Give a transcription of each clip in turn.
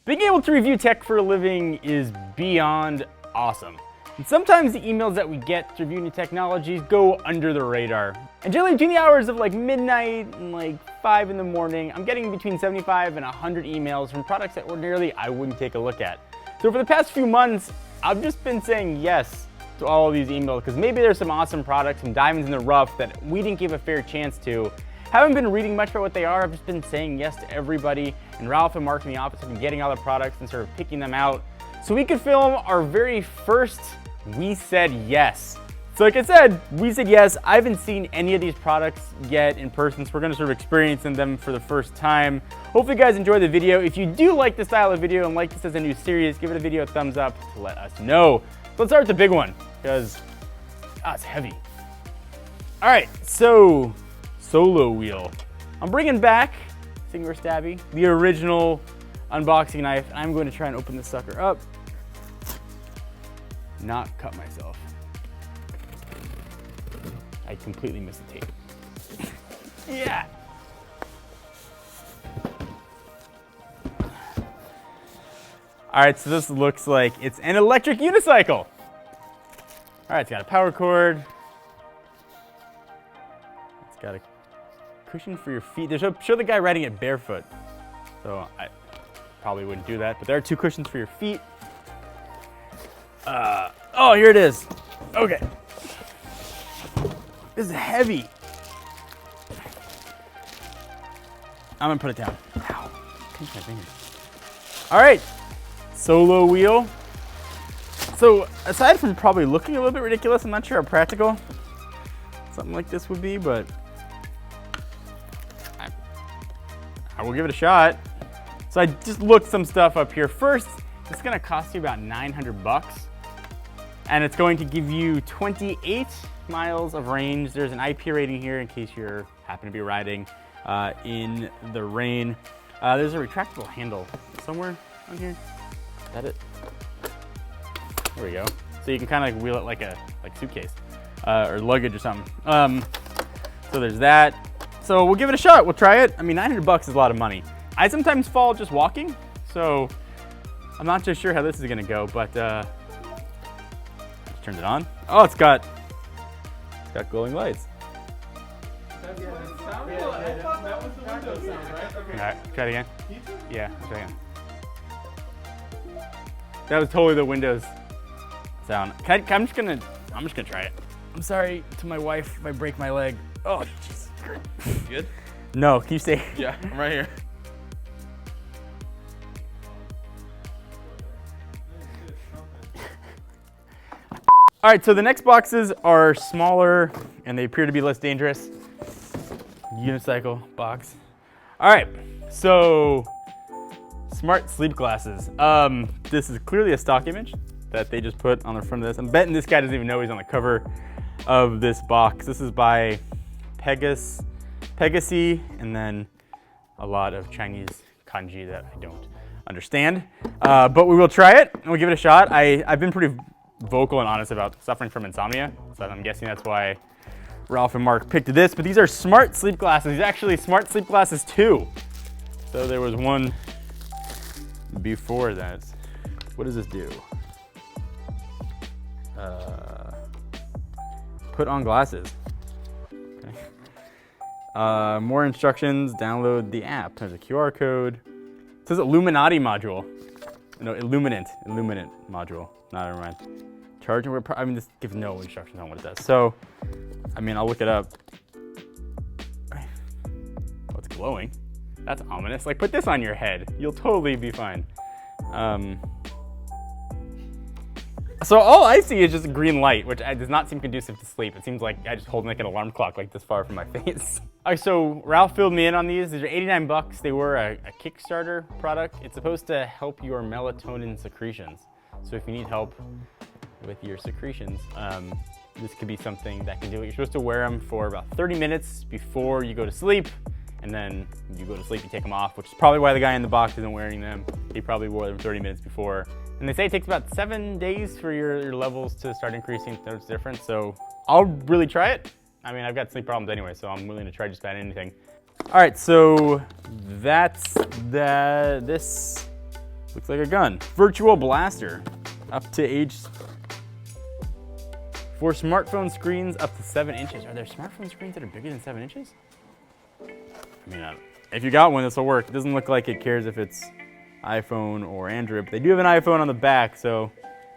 Being able to review tech for a living is beyond awesome. And sometimes the emails that we get to review new technologies go under the radar. And generally between the hours of like midnight and like 5 in the morning, I'm getting between 75 and 100 emails from products that ordinarily I wouldn't take a look at. So for the past few months, I've just been saying yes to all of these emails because maybe there's some awesome products, some diamonds in the rough that we didn't give a fair chance to. Haven't been reading much about what they are. I've just been saying yes to everybody. And Ralph and Mark in the office have been getting all the products and sort of picking them out so we could film our very first We Said Yes. So like I said, we said yes. I haven't seen any of these products yet in person, so we're gonna sort of experience them for the first time. Hopefully you guys enjoy the video. If you do like this style of video and like this as a new series, give it a video a thumbs up to let us know. So let's start with the big one, because it's heavy. All right, so Solo Wheel. I'm bringing back, Singular Stabby, the original unboxing knife. I'm going to try and open this sucker up, not cut myself. I completely missed the tape. Yeah. All right, so this looks like it's an electric unicycle. All right, it's got a power cord. It's got a cushion for your feet. Show the guy riding it barefoot. So I probably wouldn't do that, but there are 2 cushions for your feet. Oh, here it is. Okay. This is heavy. I'm gonna put it down. Ow, pinch my finger. All right, Solo Wheel. So aside from probably looking a little bit ridiculous, I'm not sure how practical something like this would be, but I will give it a shot. So I just looked some stuff up here. First, it's gonna cost you about 900 bucks. And it's going to give you 28 miles of range. There's an IP rating here in case you're happen to be riding in the rain. There's a retractable handle somewhere on here. Is that it? There we go. So you can kind of like wheel it like a suitcase or luggage or something. So there's that. So we'll give it a shot. We'll try it. I mean, 900 bucks is a lot of money. I sometimes fall just walking, so I'm not just sure how this is gonna go, but let's turn it on. Oh, it's got glowing lights. That sounded cool. I thought that was the window sound, right? Okay. All right, try it again. You too? Yeah, try it again. That was totally the Windows sound. I'm just gonna try it. I'm sorry to my wife if I break my leg. Oh, Jesus Christ. Good? No, can you stay? Yeah, I'm right here. All right, so the next boxes are smaller and they appear to be less dangerous. Unicycle box. All right, so smart sleep glasses. This is clearly a stock image that they just put on the front of this. I'm betting this guy doesn't even know he's on the cover of this box. This is by Pegasi, and then a lot of Chinese kanji that I don't understand. But we will try it and we'll give it a shot. I've been pretty vocal and honest about suffering from insomnia, so I'm guessing that's why Ralph and Mark picked this. But these are smart sleep glasses. These are actually smart sleep glasses 2. So there was one before that. What does this do? Put on glasses. Okay. More instructions, download the app. There's a QR code. It says Illuminati module. No, Illuminant module. No, never mind. Charging, I mean, this gives no instructions on what it does. So, I mean, I'll look it up. Oh, it's glowing. That's ominous. Like, put this on your head. You'll totally be fine. So all I see is just a green light, which does not seem conducive to sleep. It seems like I just hold like an alarm clock like this far from my face. All right, so Ralph filled me in on these. These are 89 bucks. They were a Kickstarter product. It's supposed to help your melatonin secretions. So if you need help with your secretions, this could be something that can do it. You're supposed to wear them for about 30 minutes before you go to sleep. And then you go to sleep, you take them off, which is probably why the guy in the box isn't wearing them. He probably wore them 30 minutes before. And they say it takes about 7 days for your levels to start increasing, so it's different. So I'll really try it. I mean, I've got sleep problems anyway, so I'm willing to try just about anything. All right, so that's this Looks like a gun. Virtual blaster, up to age. For smartphone screens up to 7 inches. Are there smartphone screens that are bigger than 7 inches? I mean, if you got one, this will work. It doesn't look like it cares if it's iPhone or Android, but they do have an iPhone on the back, so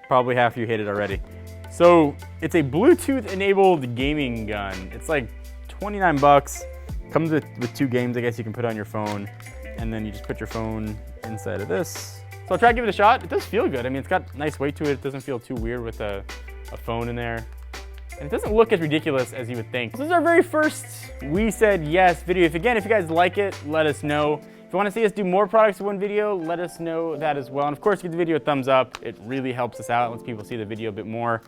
probably half of you hate it already. So it's a Bluetooth-enabled gaming gun. It's like 29 bucks. Comes with 2 games, I guess you can put on your phone, and then you just put your phone inside of this. So I'll try to give it a shot. It does feel good. I mean, it's got nice weight to it. It doesn't feel too weird with a phone in there. And it doesn't look as ridiculous as you would think. This is our very first We Said Yes video. If you guys like it, let us know. If you want to see us do more products in one video, let us know that as well. And of course, give the video a thumbs up. It really helps us out. It lets people see the video a bit more.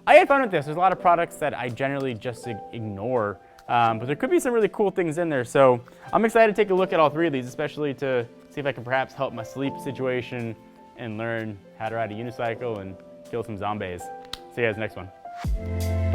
I had fun with this. There's a lot of products that I generally just ignore, but there could be some really cool things in there. So I'm excited to take a look at all 3 of these, especially to see if I can perhaps help my sleep situation and learn how to ride a unicycle and kill some zombies. See you guys next one.